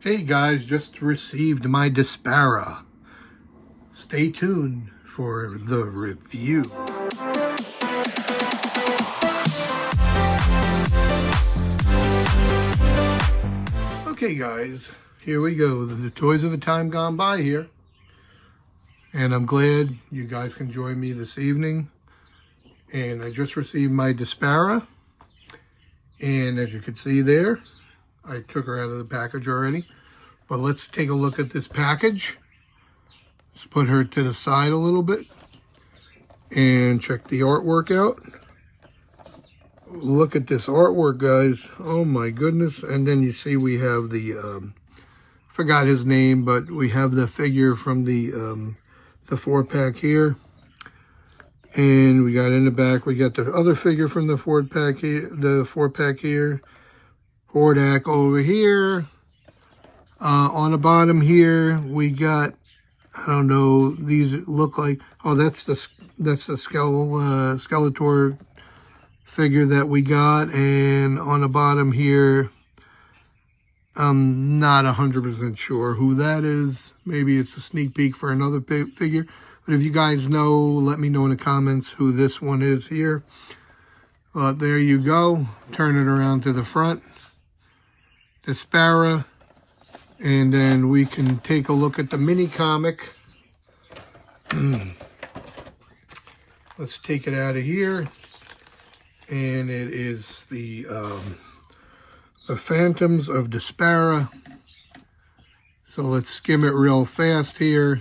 Hey guys, just received my Despara. Stay tuned for the review. Okay guys, here we go. The toys of a time gone by here. And I'm glad you guys can join me this evening. And I just received my Despara. And as you can see there, I took her out of the package already. But let's take a look at this package. Let's put her to the side a little bit and check the artwork out. Look at this artwork, guys. Oh my goodness. And then you see we have the, forgot his name, but we have the figure from the 4-pack here. And we got in the back, we got the other figure from the 4-pack here, Horde over here. On the bottom here, we got, I don't know, these look like, oh, that's the Skeletor figure that we got. And on the bottom here, I'm not 100% sure who that is. Maybe it's a sneak peek for another figure. But if you guys know, let me know in the comments who this one is here. There you go. Turn it around to the front. Despara. And then we can take a look at the mini comic. Let's take it out of here. And it is the Phantoms of Despara. So let's skim it real fast here.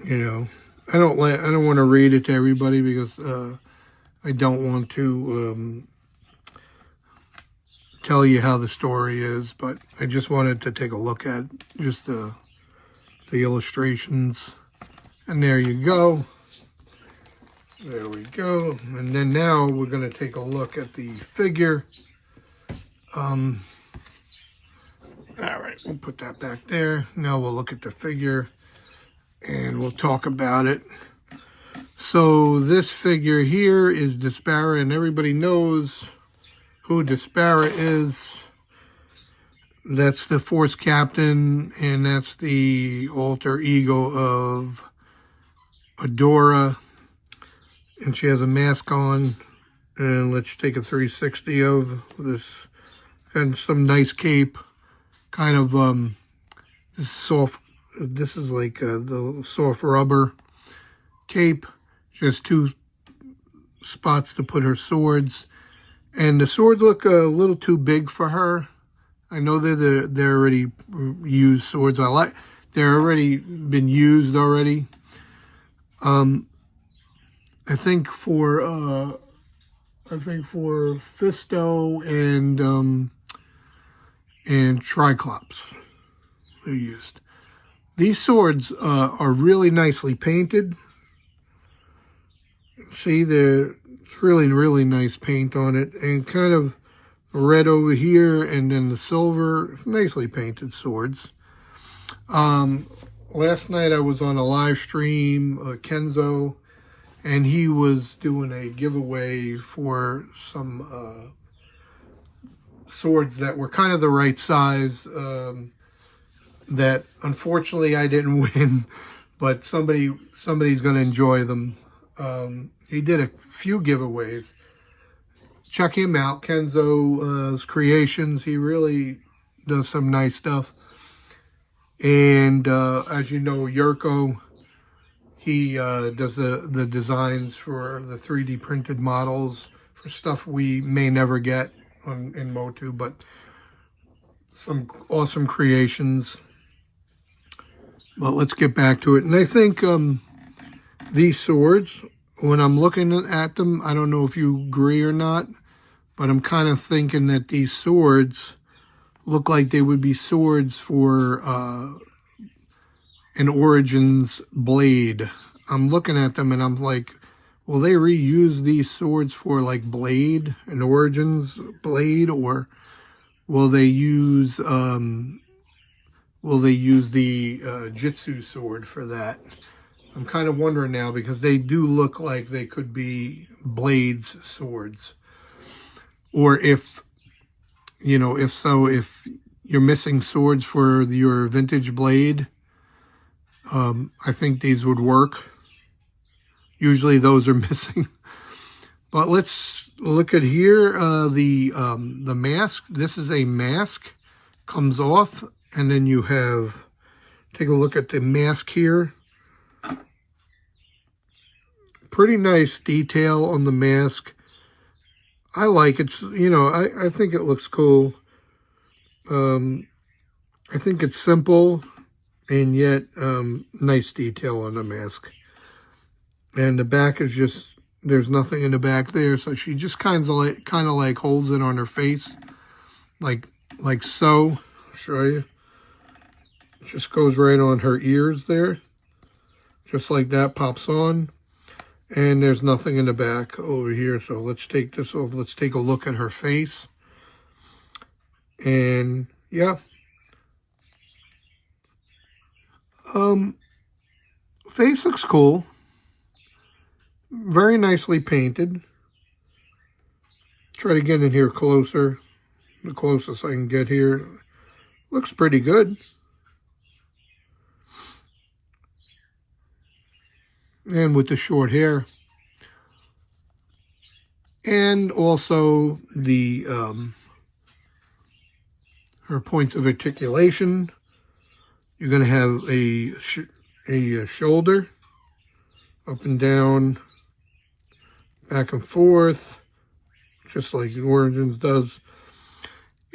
You know, I don't want to read it to everybody because I don't want to tell you how the story is, but I just wanted to take a look at just the illustrations. And there you go. There we go. And then now we're going to take a look at the figure. All right, we'll put that back there. Now we'll look at the figure and we'll talk about it. So this figure here is Despara, and everybody knows who Despara is. That's the Force Captain, and that's the alter ego of Adora. And she has a mask on. And let's take a 360 of this. And some nice cape. Kind of this soft. This is like the soft rubber cape. Just two spots to put her swords. And the swords look a little too big for her. I know they're already used swords. They're already been used already. I think for Fisto and Triclops they're used. These swords are really nicely painted. See, it's really nice paint on it, and kind of red over here, and then the silver. Nicely painted swords. Last night I was on a live stream, Kenzo, and he was doing a giveaway for some swords that were kind of the right size. That unfortunately I didn't win, but somebody's going to enjoy them. He did a few giveaways. Check him out, Kenzo's Creations. He really does some nice stuff. And as you know, Yurko, he does the designs for the 3D printed models for stuff we may never get in Motu, but some awesome creations. But let's get back to it. And I think these swords, when I'm looking at them, I don't know if you agree or not, but I'm kind of thinking that these swords look like they would be swords for an Origins blade. I'm looking at them and I'm like, will they reuse these swords for like Blade, an Origins blade, or will they use the Jitsu sword for that? I'm kind of wondering now, because they do look like they could be Blade's swords. Or if you know, if you're missing swords for your vintage blade, I think these would work. Usually those are missing. But let's look at here, the mask. This is a mask, comes off, and then you have, take a look at the mask here. Pretty nice detail on the mask. I like it, you know, I think it looks cool. I think it's simple and yet nice detail on the mask. And the back is just, there's nothing in the back there, so she just kind of like holds it on her face, like so. I'll show you. It just goes right on her ears there, just like that, pops on. And there's nothing in the back over here, so let's take this off. Let's take a look at her face. And yeah, face looks cool. Very nicely painted. Try to get in here closer. The closest I can get here. Looks pretty good. And with the short hair. And also the her points of articulation. You're going to have a shoulder, up and down, back and forth, just like the Origins does.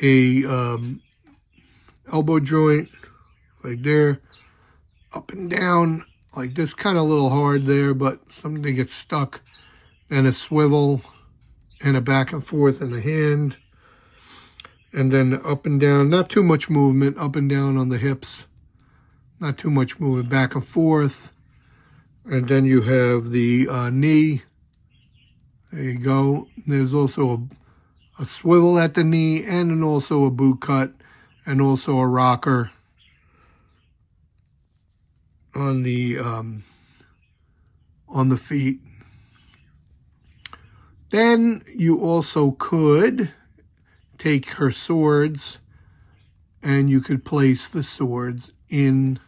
A elbow joint, like there, up and down, like this, kind of a little hard there, but something gets stuck. And a swivel, and a back and forth in the hand. And then up and down, not too much movement, up and down on the hips. Not too much movement, back and forth. And then you have the knee. There you go. There's also a swivel at the knee, and then also a boot cut, and also a rocker on the feet. Then you also could take her swords, and you could place the swords in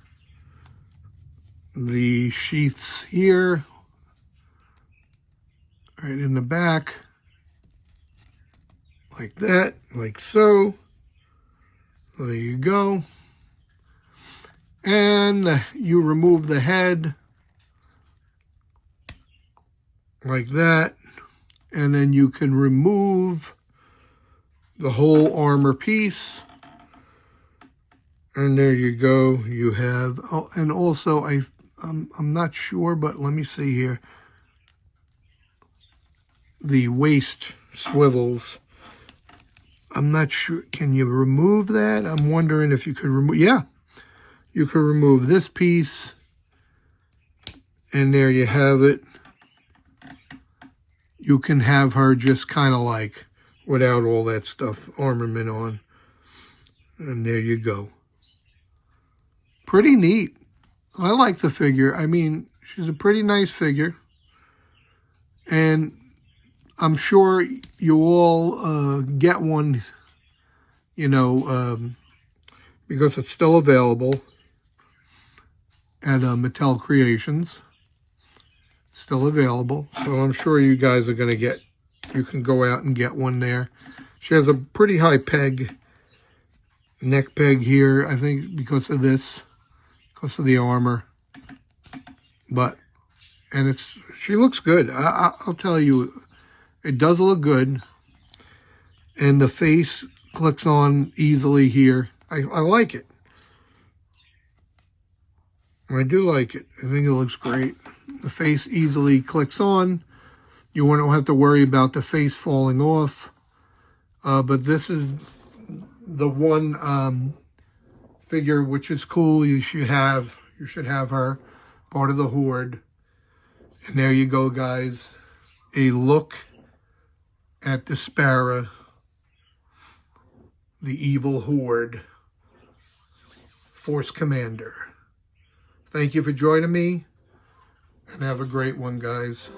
the sheaths here, right in the back, like that, like so. There you go. And you remove the head, like that. And then you can remove the whole armor piece. And there you go. You have, oh, and also I'm not sure, but let me see here. The waist swivels. I'm not sure. Can you remove that? I'm wondering if you could remove, yeah. You could remove this piece. And there you have it. You can have her just kind of like without all that stuff, armament on. And there you go. Pretty neat. I like the figure. I mean, she's a pretty nice figure. And I'm sure you all get one, you know, because it's still available at Mattel Creations. Still available, so I'm sure you guys are going to get, you can go out and get one there. She has a pretty high peg, neck peg here, I think because of this, because of the armor. But, and it's, she looks good. I'll tell you, it does look good. And the face clicks on easily here. I like it. I do like it. I think it looks great. The face easily clicks on. You won't have to worry about the face falling off. But this is the one figure which is cool. You should have her part of the horde. And there you go, guys. A look at Despara, the evil horde force commander. Thank you for joining me, and have a great one, guys.